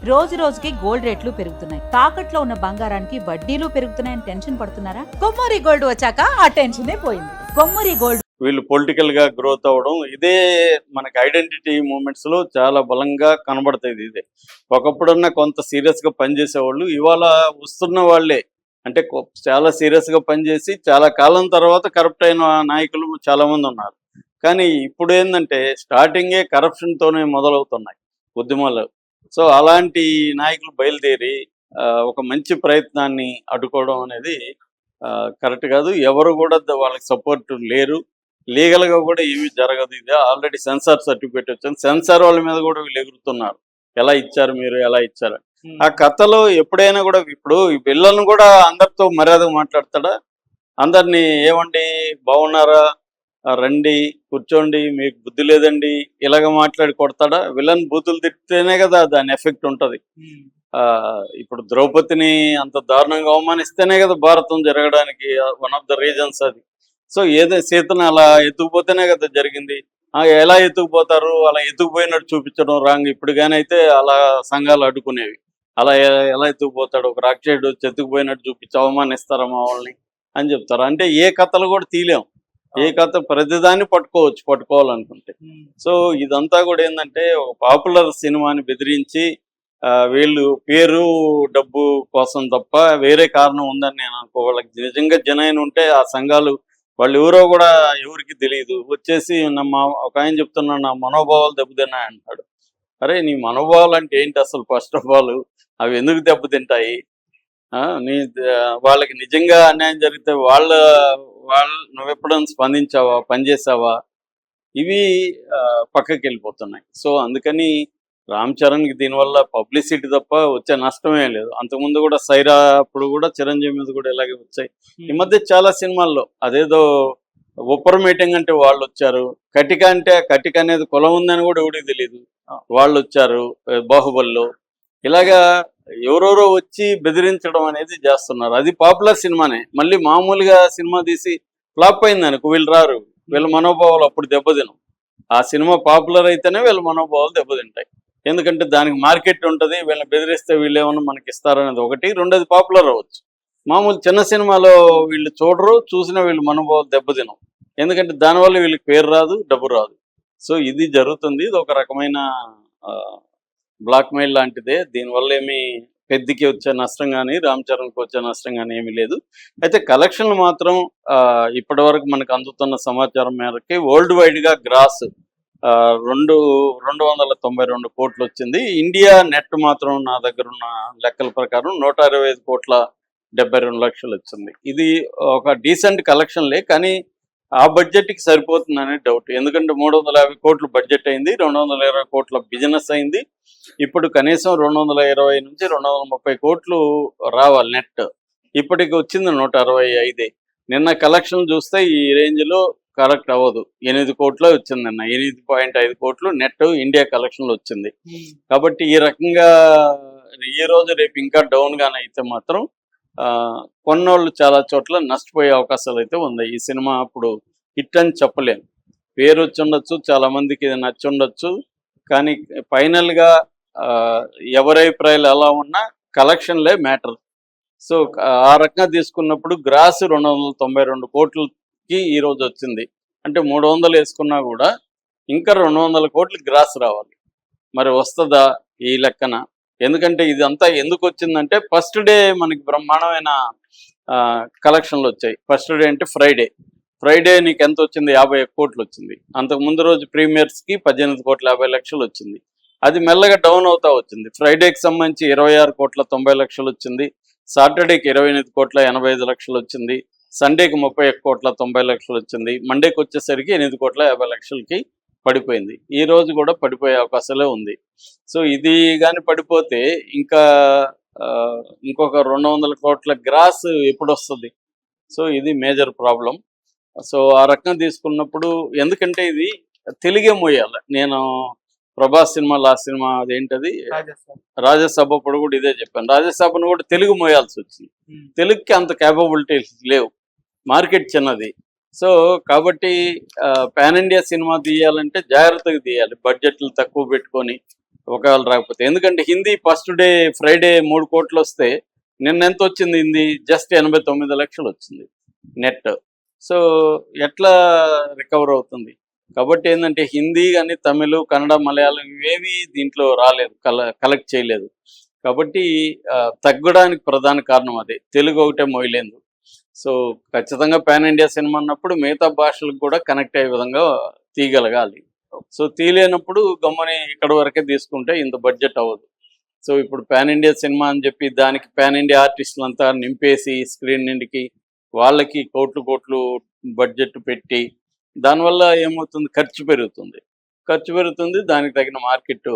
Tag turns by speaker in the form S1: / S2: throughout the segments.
S1: రోజు రోజుకి గోల్డ్ రేట్లు పెరుగుతున్నాయి. తాకట్లో ఉన్న బంగారానికి వడ్డీలు పెరుగుతున్నాయని టెన్షన్ పడుతున్నారా? కొమ్మూరి గోల్డ్ వచ్చాక ఆ టెన్షనే పోయింది. కొమ్మూరి గోల్డ్.
S2: వీళ్ళు పొలిటికల్ గా గ్రోత్ అవ్వడం ఇదే మనకి ఐడెంటిటీ మూమెంట్స్ లో చాలా బలంగా కనబడుతుంది. ఇదే ఒకప్పుడున్న కొంత సీరియస్ గా పనిచేసేవాళ్ళు ఇవాళ వస్తున్న వాళ్ళే అంటే చాలా సీరియస్ గా పనిచేసి చాలా కాలం తర్వాత కరప్ట్ అయిన నాయకులు చాలా మంది ఉన్నారు. కానీ ఇప్పుడు ఏంటంటే స్టార్టింగే కరప్షన్ తోనే మొదలవుతున్నాయి ఉద్యమాలు. సో అలాంటి నాయకులు బయలుదేరి ఒక మంచి ప్రయత్నాన్ని అడ్డుకోవడం అనేది కరెక్ట్ కాదు. ఎవరు కూడా వాళ్ళకి సపోర్ట్ లేరు. లీగల్ గా కూడా ఏమీ జరగదు. ఇది ఆల్రెడీ సెన్సార్ సర్టిఫికేట్ వచ్చింది. సెన్సార్ వాళ్ళ మీద కూడా వీళ్ళు ఎగురుతున్నారు. ఎలా ఇచ్చారు మీరు, ఎలా ఇచ్చారు ఆ కథలో. ఎప్పుడైనా కూడా ఇప్పుడు ఈ పిల్లలను కూడా అందరితో మర్యాదగా మాట్లాడతాడా? అందరినీ ఏమండి బాగున్నారా, రండి కూర్చోండి, మీకు బుద్ధి లేదండి ఇలాగ మాట్లాడి కొడతాడా? విలన్ బూతులు తిట్టితేనే కదా దాని ఎఫెక్ట్ ఉంటది. ఇప్పుడు ద్రౌపదిని అంత దారుణంగా అవమానిస్తేనే కదా భారతం జరగడానికి వన్ ఆఫ్ ద రీజన్స్ అది. సో ఏదో సీతను అలా ఎత్తుకుపోతేనే కదా జరిగింది. ఎలా ఎత్తుకుపోతారు? అలా ఎత్తుకుపోయినట్టు చూపించడం రాంగ్. ఇప్పుడు కానీ అయితే అలా సంఘాలు అడ్డుకునేవి. అలా ఎలా ఎత్తుకుపోతాడు? ఒక రాక్షసుడు వచ్చి ఎత్తుకుపోయినట్టు చూపించి అవమానిస్తారా మా వాళ్ళని అని చెప్తారు. అంటే ఏ కథలు కూడా తీలేం. ఏ కథ ప్రతిదాన్ని పట్టుకోవాలనుకుంటే. సో ఇదంతా కూడా ఏంటంటే ఒక పాపులర్ సినిమాని బెదిరించి వీళ్ళు పేరు డబ్బు కోసం తప్ప వేరే కారణం ఉందని నేను అనుకో. వాళ్ళకి నిజంగా జనైన ఉంటే ఆ సంఘాలు వాళ్ళు ఎవరో కూడా ఎవరికి తెలియదు. వచ్చేసి ఒక ఆయన చెప్తున్నాడు నా మనోభావాలు దెబ్బతిన్నాయి అంటాడు. అరే నీ మనోభావాలు అంటే ఏంటి అసలు? ఫస్ట్ ఆఫ్ ఆల్ అవి ఎందుకు దెబ్బతింటాయి? నీ వాళ్ళకి నిజంగా అన్యాయం జరిగితే వాళ్ళు నువ్వు ఎప్పుడైనా స్పందించావా, పనిచేసావా? ఇవి పక్కకి వెళ్ళిపోతున్నాయి. సో అందుకని రామ్ చరణ్కి దీనివల్ల పబ్లిసిటీ తప్ప వచ్చే నష్టమే లేదు. అంతకుముందు కూడా సైరా అప్పుడు కూడా చిరంజీవి మీద కూడా ఇలాగే వచ్చాయి. ఈ మధ్య చాలా సినిమాల్లో అదేదో ఉప్పర్ మీటింగ్ అంటే వాళ్ళు వచ్చారు. కటిక అంటే కటిక అనేది కులం ఉందని కూడా ఎవరికి తెలియదు. వాళ్ళు వచ్చారు బాహుబలిలో. ఇలాగా ఎవరెవరో వచ్చి బెదిరించడం అనేది చేస్తున్నారు. అది పాపులర్ సినిమానే. మళ్ళీ మామూలుగా సినిమా తీసి ఫ్లాప్ అయింది అనుకో, వీళ్ళు రారు. వీళ్ళ మనోభావాలు అప్పుడు దెబ్బతినం. ఆ సినిమా పాపులర్ అయితేనే వీళ్ళ మనోభావాలు దెబ్బతింటాయి. ఎందుకంటే దానికి మార్కెట్ ఉంటుంది. వీళ్ళని బెదిరిస్తే వీళ్ళు ఏమన్నా మనకి ఇస్తారనేది ఒకటి. రెండోది పాపులర్ అవ్వచ్చు. మామూలు చిన్న సినిమాలో వీళ్ళు చూడరు, చూసినా వీళ్ళు మనోభావాలు దెబ్బతినం. ఎందుకంటే దానివల్ల వీళ్ళకి పేరు రాదు, డబ్బు రాదు. సో ఇది జరుగుతుంది. ఇది ఒక రకమైన బ్లాక్ మెయిల్ లాంటిదే. దీనివల్ల ఏమి పెద్దకి వచ్చే నష్టం కానీ రామ్ చరణ్కి వచ్చే నష్టం కానీ ఏమీ లేదు. అయితే కలెక్షన్లు మాత్రం ఇప్పటి వరకు మనకు అందుతున్న సమాచారం మేరకి వరల్డ్ వైడ్గా గ్రాస్ 292 కోట్లు వచ్చింది. ఇండియా నెట్ మాత్రం నా దగ్గర ఉన్న లెక్కల ప్రకారం 125 కోట్ల 72 లక్షలు వచ్చింది. ఇది ఒక డీసెంట్ కలెక్షన్లే, కానీ ఆ బడ్జెట్కి సరిపోతుందనే డౌట్. ఎందుకంటే 350 కోట్లు బడ్జెట్ అయింది, 220 కోట్ల బిజినెస్ అయింది. ఇప్పుడు కనీసం 220 నుంచి 230 కోట్లు రావాలి నెట్. ఇప్పటికి వచ్చింది 165. నిన్న కలెక్షన్ చూస్తే ఈ రేంజ్లో కరెక్ట్ అవ్వదు. 8 కోట్ల వచ్చింది నిన్న. 8.5 కోట్లు నెట్ ఇండియా కలెక్షన్లో వచ్చింది. కాబట్టి ఈ రకంగా ఈ రోజు రేపు ఇంకా డౌన్ గానే అయితే మాత్రం కొన్నోళ్ళు చాలా చోట్ల నష్టపోయే అవకాశాలు అయితే ఉన్నాయి. ఈ సినిమా అప్పుడు హిట్ అని చెప్పలేము. పేరు వచ్చి ఉండొచ్చు, చాలా మందికి ఇది నచ్చి ఉండొచ్చు, కానీ ఫైనల్గా ఎవరి అభిప్రాయాలు ఎలా ఉన్నా కలెక్షన్లే మ్యాటర్. సో ఆ రకంగా తీసుకున్నప్పుడు గ్రాస్ 292 కోట్లకి ఈరోజు వచ్చింది. అంటే 300 వేసుకున్నా కూడా ఇంకా 200 కోట్లు గ్రాస్ రావాలి. మరి వస్తుందా ఈ లెక్కన? ఎందుకంటే ఇదంతా ఎందుకు వచ్చిందంటే ఫస్ట్ డే మనకి బ్రహ్మాండమైన కలెక్షన్లు వచ్చాయి. ఫస్ట్ డే అంటే ఫ్రైడే నీకు ఎంత వచ్చింది? 51 కోట్లు వచ్చింది. అంతకు ముందు రోజు ప్రీమియర్స్కి 18 కోట్ల 50 లక్షలు వచ్చింది. అది మెల్లగా డౌన్ అవుతా వచ్చింది. ఫ్రైడేకి సంబంధించి 26 కోట్ల 90 లక్షలు వచ్చింది. సాటర్డేకి 28 కోట్ల 85 లక్షలు వచ్చింది. సండేకి 31 కోట్ల 90 లక్షలు వచ్చింది. మండేకి వచ్చేసరికి 8 కోట్ల 50 లక్షలకి పడిపోయింది. ఈ రోజు కూడా పడిపోయే అవకాశాలే ఉంది. సో ఇది కానీ పడిపోతే ఇంకా ఇంకొక 200 కోట్ల గ్రాస్ ఎప్పుడు వస్తుంది? సో ఇది మేజర్ ప్రాబ్లం. సో ఆ రకంగా తీసుకున్నప్పుడు, ఎందుకంటే ఇది తెలుగే మోయాలి. నేను ప్రభాస్ సినిమా లాస్ట్ సినిమా అదేంటది రాజ్యసభ అప్పుడు కూడా ఇదే చెప్పాను. రాజ్యసభను కూడా తెలుగు మోయాల్సి వచ్చింది. తెలుగుకి అంత క్యాపబిలిటీస్ లేవు, మార్కెట్ చిన్నది. సో కాబట్టి పాన్ ఇండియా సినిమా తీయాలంటే జాగ్రత్తగా తీయాలి. బడ్జెట్లు తక్కువ పెట్టుకొని ఒకవేళ రాకపోతే. ఎందుకంటే హిందీ ఫస్ట్ డే ఫ్రైడే 3 కోట్లు వస్తే నిన్న ఎంత వచ్చింది హిందీ? జస్ట్ 89 లక్షలు వచ్చింది నెట్. సో ఎట్లా రికవర్ అవుతుంది? కాబట్టి ఏంటంటే హిందీ కానీ తమిళ్, కన్నడ, మలయాళం ఇవేవి దీంట్లో రాలేదు, కలెక్ట్ చేయలేదు. కాబట్టి తగ్గడానికి ప్రధాన కారణం అదే. తెలుగు ఒకటే మోయలేదు. సో ఖచ్చితంగా పాన్ ఇండియా సినిమా అన్నప్పుడు మిగతా భాషలకు కూడా కనెక్ట్ అయ్యే విధంగా తీయగలగాలి. సో తీయలేనప్పుడు గమ్ముని ఇక్కడ వరకే తీసుకుంటే ఇంత బడ్జెట్ అవ్వదు. సో ఇప్పుడు పాన్ ఇండియా సినిమా అని చెప్పి దానికి పాన్ ఇండియా ఆర్టిస్టులంతా నింపేసి స్క్రీన్ నిండికి వాళ్ళకి కోట్లు కోట్లు బడ్జెట్ పెట్టి దానివల్ల ఏమవుతుంది? ఖర్చు పెరుగుతుంది, దానికి తగిన మార్కెట్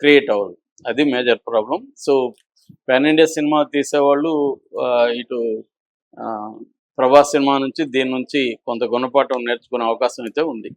S2: క్రియేట్ అవ్వదు. అది major problem. So pan India cinema తీసేవాళ్ళు ఇటు ప్రభాస్ సినిమా నుంచి దీని నుంచి కొంత గుణపాఠం నేర్చుకునే అవకాశం అయితే ఉంది.